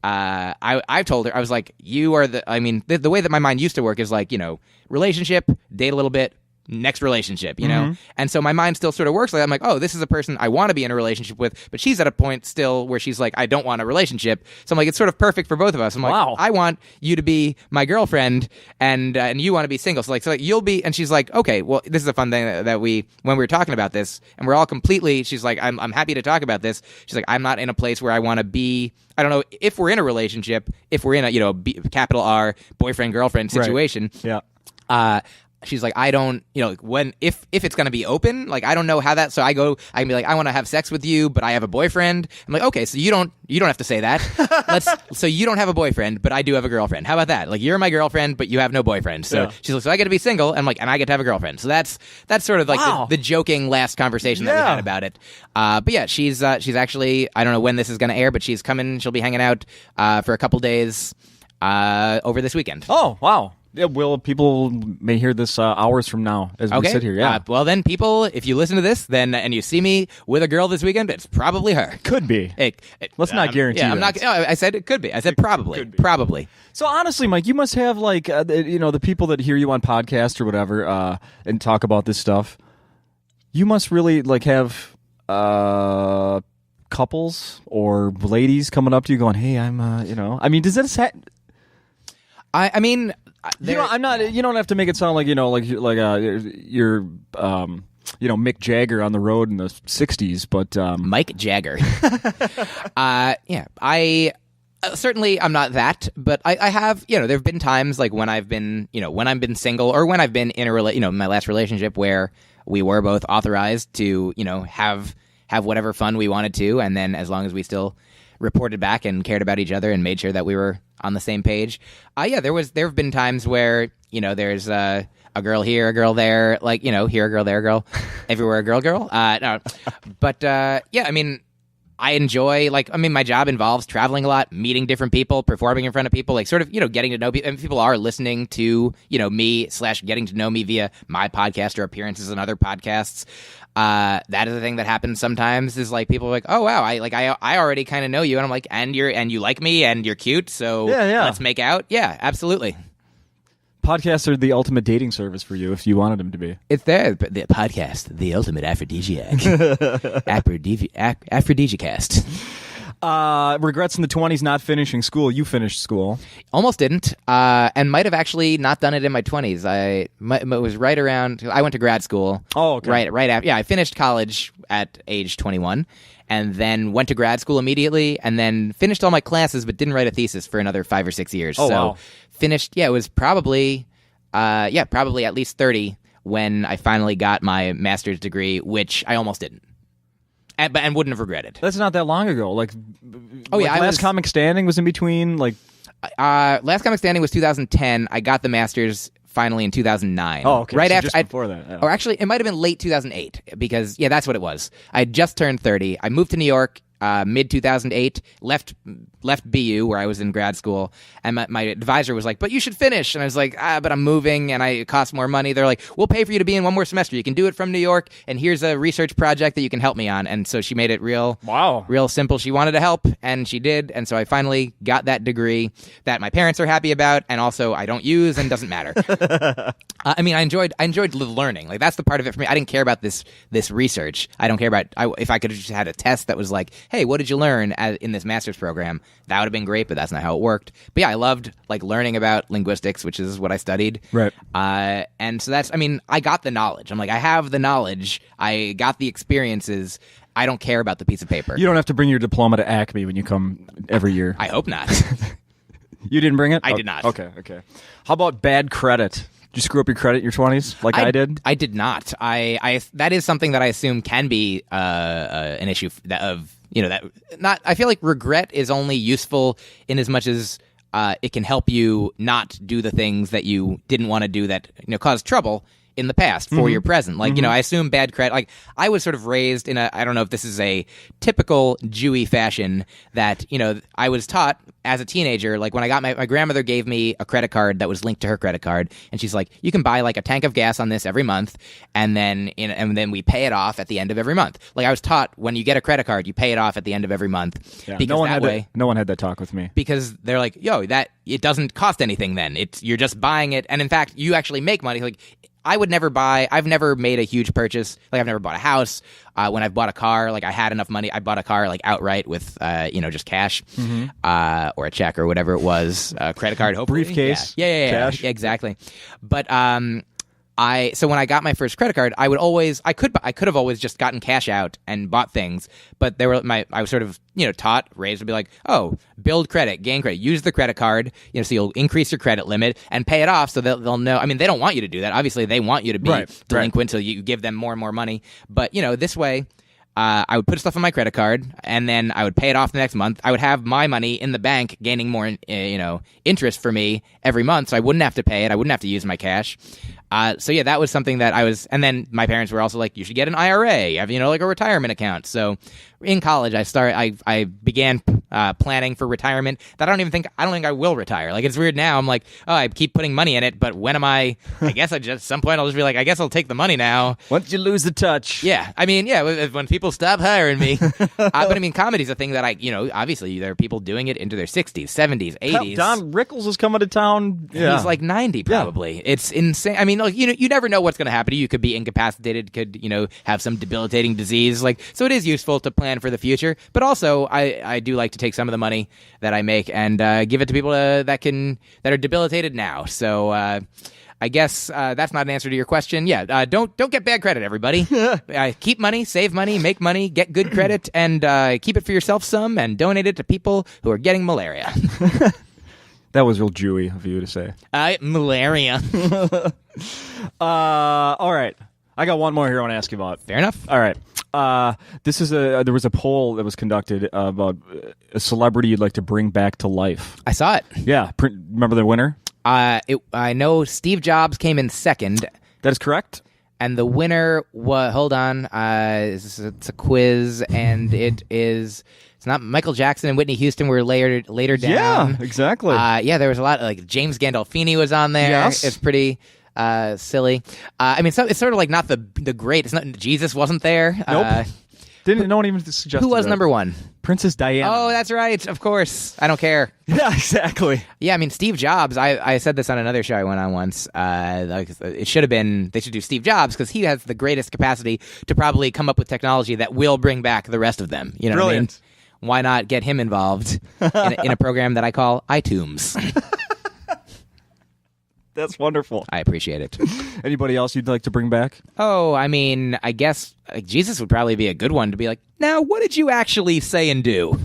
I told her, I was like, you are the way that my mind used to work is like relationship, date a little bit, next relationship, And so my mind still sort of works like I'm like, oh, this is a person I want to be in a relationship with, but she's at a point still where she's like, I don't want a relationship. So I'm like, it's sort of perfect for both of us. I'm like, wow. I want you to be my girlfriend and you want to be single. So you'll be, and she's like, okay, well, this is a fun thing that when we were talking about this and we're all completely, she's like, I'm happy to talk about this. She's like, I'm not in a place where I want to be, I don't know if we're in a relationship, if we're in a, capital R boyfriend, girlfriend situation. Right. Yeah. She's like, I don't, when, if it's going to be open, like, I don't know how that, so I can be like, I want to have sex with you, but I have a boyfriend. I'm like, okay, so you don't have to say that. So you don't have a boyfriend, but I do have a girlfriend. How about that? Like, you're my girlfriend, but you have no boyfriend. So she's like, so I get to be single. And I'm like, and I get to have a girlfriend. So that's sort of like the joking last conversation that we had about it. But yeah, she's actually, I don't know when this is going to air, but she'll be hanging out, for a couple days, over this weekend. Oh, wow. Yeah, well, people may hear this hours from now as we sit here. Yeah. Well, then, people, if you listen to this, and you see me with a girl this weekend, it's probably her. Could be. Let's not guarantee. Yeah, that. I'm not. No, I said it could be. I said probably. Probably. So honestly, Mike, you must have like the people that hear you on podcasts or whatever and talk about this stuff. You must really like have couples or ladies coming up to you going, "Hey, I'm I mean, does this I mean, I'm not. You don't have to make it sound like you're Mick Jagger on the road in the '60s, but Myq Jagger. I certainly I'm not that, but I have. There have been times like when I've been single or when I've been in a my last relationship where we were both authorized to have whatever fun we wanted to, and then as long as we still reported back and cared about each other and made sure that we were on the same page. There have been times where there's a girl here, a girl there, like here a girl, there a girl, everywhere a girl. No, but I mean, I enjoy my job involves traveling a lot, meeting different people, performing in front of people, like sort of getting to know people, and people are listening to me / getting to know me via my podcast or appearances on other podcasts. That is the thing that happens sometimes is like people are like, oh wow, I already kind of know you, and I'm like, and you like me and you're cute, so let's make out. Yeah, absolutely. Podcasts are the ultimate dating service for you if you wanted them to be. It's there, but the podcast, the ultimate aphrodisiac, aphrodisiacast. Regrets in the 20s not finishing school. You finished school. Almost didn't, and might have actually not done it in my 20s. It was right around. I went to grad school. Oh, okay. Right after. Yeah, I finished college at age 21, and then went to grad school immediately, and then finished all my classes, but didn't write a thesis for another 5 or 6 years. Oh, wow. Finished. Yeah, it was probably at least 30 when I finally got my master's degree, which I almost didn't. And wouldn't have regretted. That's not that long ago. Last Comic Standing was in between. Last Comic Standing was 2010. I got the master's finally in 2009. Oh, okay. Right so after. just before that. Yeah. Or actually, it might have been late 2008 because that's what it was. I had just turned 30. I moved to New York. Mid 2008, left BU where I was in grad school, and my advisor was like, "But you should finish," and I was like, "But I'm moving, and it costs more money." They're like, "We'll pay for you to be in one more semester. You can do it from New York, and here's a research project that you can help me on." And so she made it real simple. She wanted to help, and she did, and so I finally got that degree that my parents are happy about, and also I don't use and doesn't matter. I enjoyed the learning. Like that's the part of it for me. I didn't care about this research. I don't care about if I could have just had a test that was like, hey, what did you learn in this master's program? That would have been great, but that's not how it worked. But yeah, I loved learning about linguistics, which is what I studied. Right. And so I got the knowledge. I'm like, I have the knowledge. I got the experiences. I don't care about the piece of paper. You don't have to bring your diploma to Acme when you come every year. I hope not. You didn't bring it? I did not. Okay. How about bad credit? Did you screw up your credit in your 20s like I did? I did not. I that is something that I assume can be an issue I feel like regret is only useful in as much as it can help you not do the things that you didn't want to do that caused trouble in the past for your present. I assume bad credit. I was sort of raised in I don't know if this is a typical Jewy fashion that, I was taught as a teenager, when I got my grandmother gave me a credit card that was linked to her credit card. And she's like, you can buy a tank of gas on this every month. And then we pay it off at the end of every month. I was taught when you get a credit card, you pay it off at the end of every month. Yeah. No one had that talk with me. Because they're like, that it doesn't cost anything then. You're just buying it. And in fact, you actually make money. I've never made a huge purchase. I've never bought a house. When I've bought a car, I had enough money. I bought a car outright with, just cash, or a check or whatever it was, credit card, hopefully. Briefcase. Yeah. Cash. Yeah, exactly. But, so when I got my first credit card, I could have always just gotten cash out and bought things, but I was sort of, raised to be like, oh, build credit, gain credit, use the credit card, so you'll increase your credit limit and pay it off so they'll know. They don't want you to do that. Obviously, they want you to be delinquent, so you give them more and more money. But, this way, I would put stuff on my credit card, and then I would pay it off the next month. I would have my money in the bank gaining more, interest for me every month, so I wouldn't have to pay it. I wouldn't have to use my cash. That was something that I was, and then my parents were also like, you should get an IRA, have, a retirement account. So in college, I began planning for retirement that I don't think I will retire. Like, it's weird now. I'm like, oh, I keep putting money in it, but when am I guess at some point I'll just be like, I guess I'll take the money now. Once you lose the touch. Yeah. I mean, yeah, when people stop hiring me. But I mean, comedy's a thing that obviously there are people doing it into their 60s, 70s, 80s. Don Rickles is coming to town. Yeah. He's like 90 probably. Yeah. It's insane. I mean, like, you never know what's going to happen to you. You could be incapacitated, could, have some debilitating disease. Like, so it is useful to plan for the future. But also, I do like to take some of the money that I make and give it to people that are debilitated now. So I guess that's not an answer to your question. Yeah, don't get bad credit, everybody. Keep money, save money, make money, get good credit, and keep it for yourself some, and donate it to people who are getting malaria. That was real Jewy of you to say. Malaria. All right. I got one more here I want to ask you about. Fair enough. All right. There was a poll that was conducted about a celebrity you'd like to bring back to life. I saw it. Yeah. Remember the winner? I know Steve Jobs came in second. That is correct. And the winner was, hold on, it's a quiz, and it's not Michael Jackson and Whitney Houston were later down. Yeah, exactly. There was a lot, like James Gandolfini was on there. Yes. It's pretty silly. I mean, it's sort of like not the great. It's not Jesus wasn't there. Nope. No one even suggested who was that. number one? Princess Diana. Oh, that's right. Of course. I don't care. Yeah, exactly. Yeah, I mean, Steve Jobs, I said this on another show I went on once. It should have been, they should do Steve Jobs because he has the greatest capacity to probably come up with technology that will bring back the rest of them. You know Brilliant. What I mean? Why not get him involved in a program that I call iTunes? That's wonderful. I appreciate it. Anybody else you'd like to bring back? Oh, I mean, I guess Jesus would probably be a good one to be like, now, what did you actually say and do?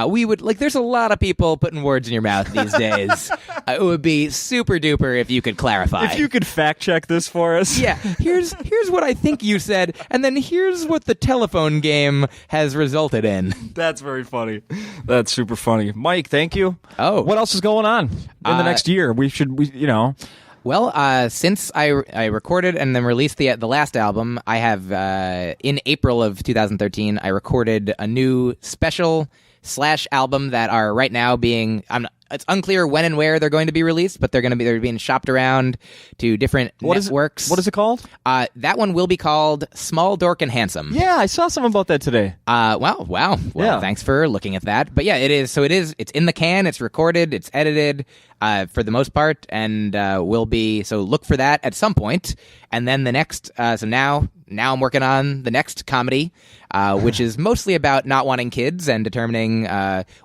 We would, like, there's a lot of people putting words in your mouth these days. It would be super duper if you could clarify. If you could fact check this for us. Yeah, here's what I think you said, and then here's what the telephone game has resulted in. That's very funny. That's super funny. Myq, thank you. Oh. What else is going on in the next year? Well, since I recorded and then released the last album, I have in April of 2013, I recorded a new special / album that are right now being. It's unclear when and where they're going to be released, but they're being shopped around to different networks. What is it called? That one will be called Small, Dork, and Handsome. Yeah, I saw something about that today. Wow. Well, yeah. Thanks for looking at that. But yeah, it is. So it's in the can. It's recorded. It's edited for the most part, and will be. So look for that at some point. And then the next. So now I'm working on the next comedy, which is mostly about not wanting kids and determining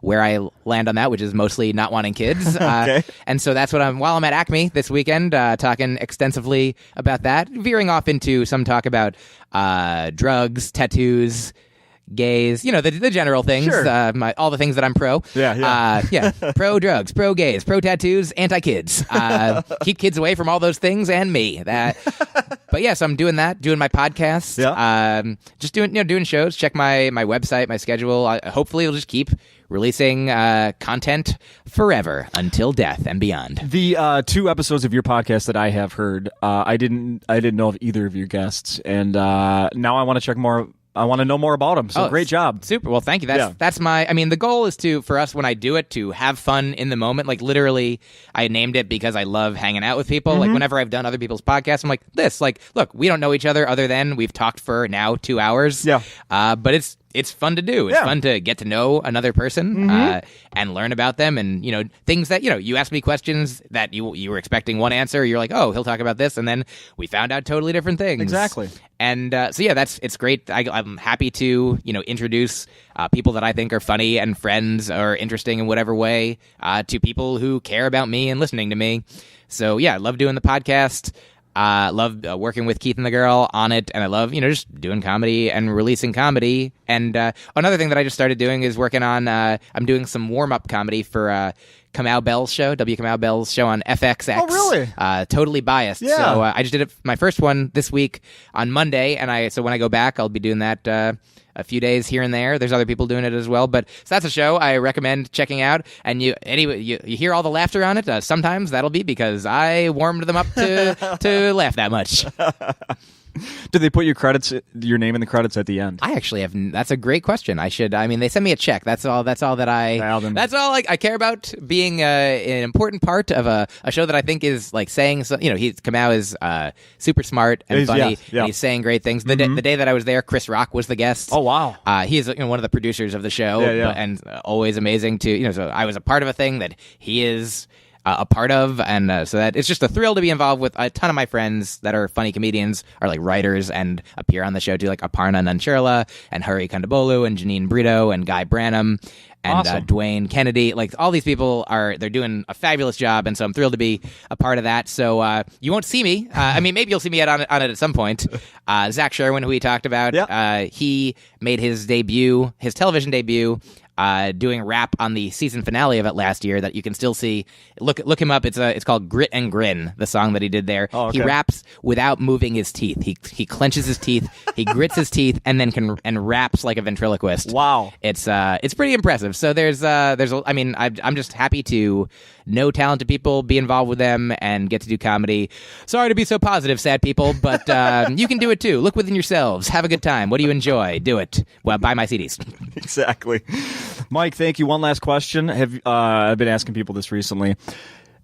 where I land on that, which is mostly not wanting kids. Okay. And so that's what while I'm at Acme this weekend, talking extensively about that, veering off into some talk about drugs, tattoos, gays, the general things, sure. All the things that I'm pro. Yeah. Pro drugs, pro gays, pro tattoos, anti kids. Keep kids away from all those things and me. But yes, I'm doing that, doing my podcast. Yeah. Just doing shows. Check my website, my schedule. Hopefully, it'll just keep releasing content forever until death and beyond. The 2 episodes of your podcast that I have heard, I didn't know of either of your guests, and now I want to check more. I want to know more about them. So great job. Super. Well, thank you. That's my, I mean, the goal is for us when I do it to have fun in the moment. Like literally I named it because I love hanging out with people. Like whenever I've done other people's podcasts, I'm like look, we don't know each other other than we've talked for now 2 hours. Yeah. But it's fun to do. It's fun to get to know another person and learn about them, and things that you ask me questions that you were expecting one answer. You're like, oh, he'll talk about this, and then we found out totally different things. Exactly. And so yeah, it's great. I'm happy to introduce people that I think are funny and friends or interesting in whatever way to people who care about me and listening to me. So yeah, I love doing the podcast. Love working with Keith and the girl on it, and I love just doing comedy and releasing comedy. And another thing that I just started doing is working on. I'm doing some warm up comedy for Kamau Bell's show, Kamau Bell's show on FXX. Oh, really? Totally biased. Yeah. So I just did my first one this week on Monday, and so when I go back, I'll be doing that. A few days here and there. There's other people doing it as well, but so that's a show I recommend checking out. And you hear all the laughter on it. Sometimes that'll be because I warmed them up to laugh that much. Did they put your name in the credits at the end? I actually have. That's a great question. I should. I mean, they sent me a check. That's all that I. That's all I care about. Being an important part of a show that I think is like saying. So, Kamau is super smart and funny. And he's saying great things. The day that I was there, Chris Rock was the guest. Oh wow. He is one of the producers of the show. And always amazing to So I was a part of a thing that he is a part of, and so that it's just a thrill to be involved with. A ton of my friends that are funny comedians are like writers and appear on the show too, like Aparna Nancherla and Hari Kondabolu and Janine Brito and Guy Branum and awesome. Dwayne Kennedy. Like all these people they're doing a fabulous job, and so I'm thrilled to be a part of that. So you won't see me. I mean, maybe you'll see me on it at some point. Zach Sherwin, who we talked about, he made his television debut. Doing rap on the season finale of it last year that you can still see. Look him up. It's called Grit and Grin, the song that he did there. Oh, okay. He raps without moving his teeth. He clenches his teeth, he grits his teeth, and then raps like a ventriloquist. Wow. It's pretty impressive. So I'm just happy to know talented people, be involved with them, and get to do comedy. Sorry to be so positive, sad people, but you can do it too. Look within yourselves. Have a good time. What do you enjoy? Do it. Well, buy my CDs. Exactly. Mike, thank you. One last question. I've been asking people this recently.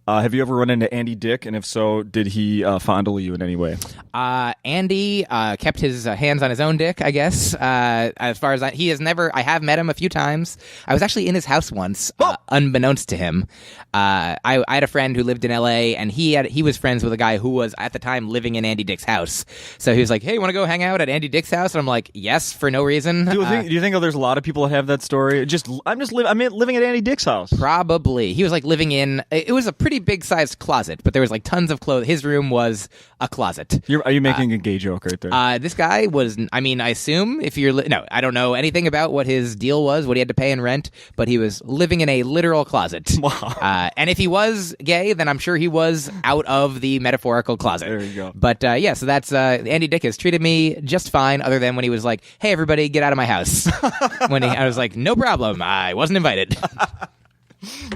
Have you ever run into Andy Dick? And if so, did he fondle you in any way? Andy kept his hands on his own dick, I guess. As far as he has never, I have met him a few times. I was actually in his house once, unbeknownst to him. I had a friend who lived in LA, and he was friends with a guy who was at the time living in Andy Dick's house. So he was like, "Hey, want to go hang out at Andy Dick's house?" And I'm like, "Yes," for no reason. Do you think there's a lot of people that have that story? I'm living at Andy Dick's house. Probably. He was like living in. It was a pretty big sized closet, but there was like tons of clothes. His room was a closet. Are you making a gay joke right there? This guy was. I mean, I assume if you're no, I don't know anything about what his deal was, what he had to pay in rent, but he was living in a literal closet. Wow. And if he was gay, then I'm sure he was out of the metaphorical closet. There you go. But so that's Andy Dick has treated me just fine, other than when he was like, "Hey, everybody, get out of my house." I was like, "No problem, I wasn't invited."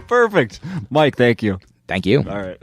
Perfect. Mike, thank you. Thank you. All right.